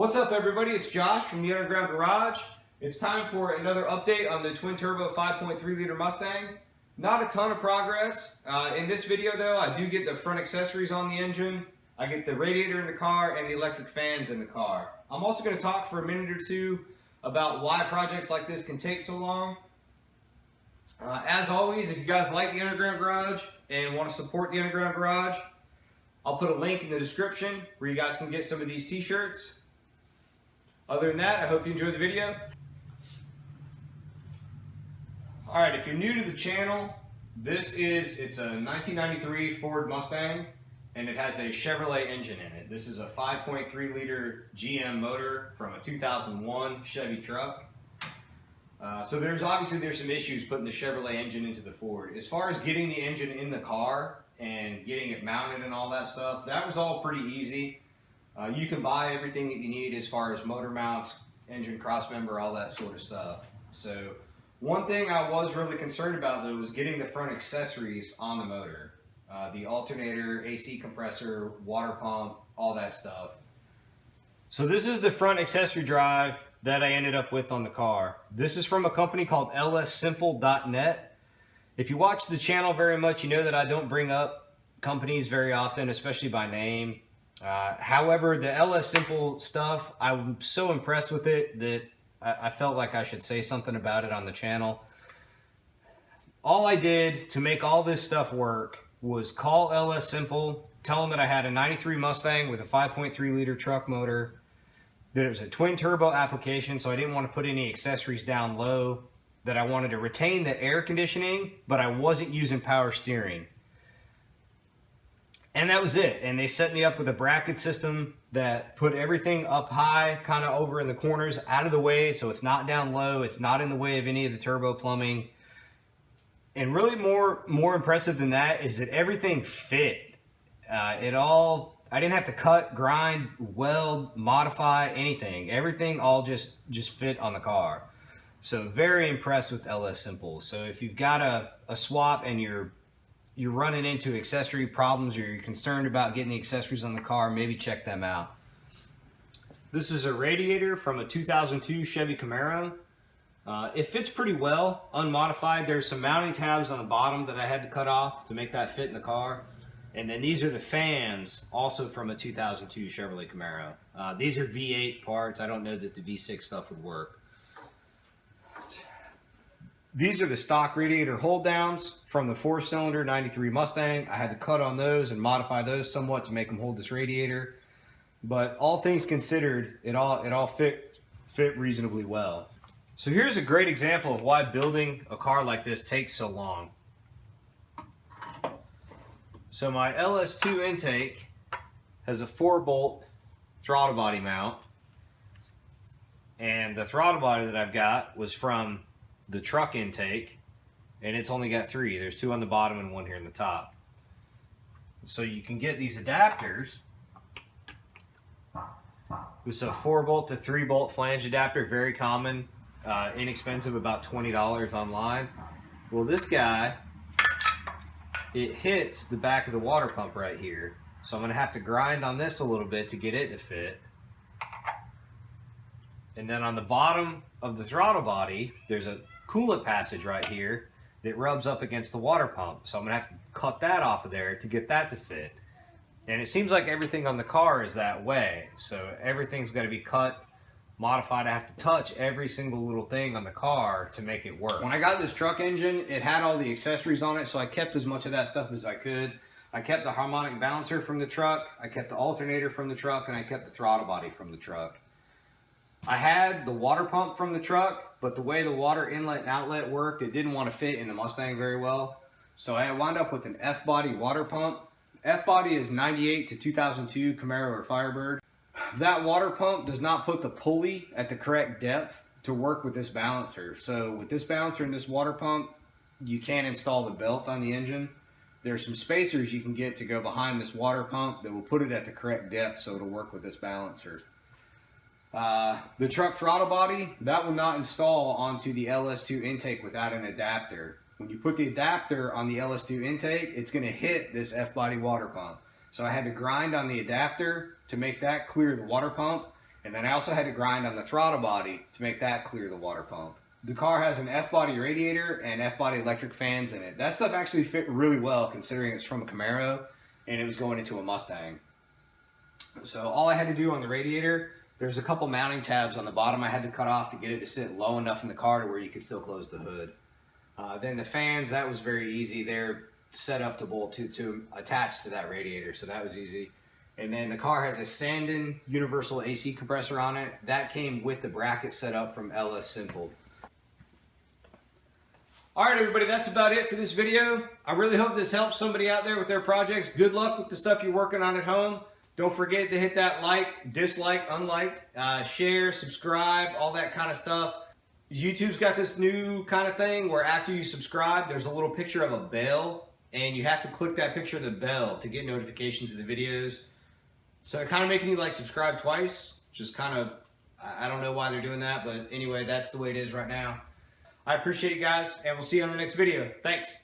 What's up, everybody? It's Josh from the Underground Garage. It's time for another update on the twin turbo 5.3 liter Mustang. Not a ton of progress. In this video though, I do get the front accessories on the engine. I get the radiator in the car and the electric fans in the car. I'm also going to talk for a minute or two about why projects like this can take so long. As always, if you guys like the Underground Garage and want to support the Underground Garage, I'll put a link in the description where you guys can get some of these t-shirts. Other than that, I hope you enjoy the video. Alright, if you're new to the channel, it's a 1993 Ford Mustang, and it has a Chevrolet engine in it. This is a 5.3 liter GM motor from a 2001 Chevy truck. So there's some issues putting the Chevrolet engine into the Ford. As far as getting the engine in the car and getting it mounted and all that stuff, that was all pretty easy. You can buy everything that you need as far as motor mounts, engine crossmember, all that sort of stuff. So one thing I was really concerned about though was getting the front accessories on the motor. The alternator, AC compressor, water pump, all that stuff. So this is the front accessory drive that I ended up with on the car. This is from a company called lssimple.net. If you watch the channel very much, you know that I don't bring up companies very often, especially by name. However, the LS Simple stuff, I'm so impressed with it that I felt like I should say something about it on the channel. All I did to make all this stuff work was call LS Simple, tell them that I had a 93 Mustang with a 5.3 liter truck motor, that it was a twin turbo application, so I didn't want to put any accessories down low, that I wanted to retain the air conditioning, but I wasn't using power steering. And that was it. And they set me up with a bracket system that put everything up high, kind of over in the corners, out of the way, so it's not down low, it's not in the way of any of the turbo plumbing. And really more impressive than that is that everything fit. I didn't have to cut, grind, weld, modify, anything. Everything all just fit on the car. So very impressed with LS Simple. So if you've got a swap and you're running into accessory problems or you're concerned about getting the accessories on the car, maybe check them out. This is a radiator from a 2002 Chevy Camaro. It fits pretty well, unmodified. There's some mounting tabs on the bottom that I had to cut off to make that fit in the car. And then these are the fans, also from a 2002 Chevrolet Camaro. These are V8 parts. I don't know that the V6 stuff would work. These are the stock radiator hold downs from the 4-cylinder 93 Mustang. I had to cut on those and modify those somewhat to make them hold this radiator. But all things considered, it all fit reasonably well. So here's a great example of why building a car like this takes so long. So my LS2 intake has a 4-bolt throttle body mount. And the throttle body that I've got was from the truck intake, and it's only got 3. There's 2 on the bottom and 1 here in the top. So you can get these adapters. This is a 4-bolt to 3-bolt flange adapter, very common, inexpensive, about $20 online. Well, this guy, it hits the back of the water pump right here. So I'm going to have to grind on this a little bit to get it to fit. And then on the bottom of the throttle body, there's a coolant passage right here that rubs up against the water pump. So I'm going to have to cut that off of there to get that to fit. And it seems like everything on the car is that way. So everything's got to be cut, modified. I have to touch every single little thing on the car to make it work. When I got this truck engine, it had all the accessories on it, so I kept as much of that stuff as I could. I kept the harmonic balancer from the truck, I kept the alternator from the truck, and I kept the throttle body from the truck. I had the water pump from the truck, but the way the water inlet and outlet worked, it didn't want to fit in the Mustang very well. So I wound up with an F-body water pump. F-body is 98 to 2002 Camaro or Firebird. That water pump does not put the pulley at the correct depth to work with this balancer. So with this balancer and this water pump, you can't install the belt on the engine. There's some spacers you can get to go behind this water pump that will put it at the correct depth so it'll work with this balancer. The truck throttle body, that will not install onto the LS2 intake without an adapter. When you put the adapter on the LS2 intake, it's going to hit this F-body water pump. So I had to grind on the adapter to make that clear the water pump, And then I also had to grind on the throttle body to make that clear the water pump. The car has an F-body radiator and F-body electric fans in it. That stuff actually fit really well considering it's from a Camaro and it was going into a Mustang. So all I had to do on the radiator, there's a couple mounting tabs on the bottom I had to cut off to get it to sit low enough in the car to where you could still close the hood. Then the fans, that was very easy. They're set up to bolt to attach to that radiator, so that was easy. And then the car has a Sandin universal AC compressor on it. That came with the bracket set up from LS Simple. All right, everybody, that's about it for this video. I really hope this helps somebody out there with their projects. Good luck with the stuff you're working on at home. Don't forget to hit that like, dislike, unlike, share, subscribe, all that kind of stuff. YouTube's got this new kind of thing where after you subscribe, there's a little picture of a bell, and you have to click that picture of the bell to get notifications of the videos. So they're kind of making you like subscribe twice, just kind of, I don't know why they're doing that, but anyway, that's the way it is right now. I appreciate you guys, and we'll see you on the next video. Thanks.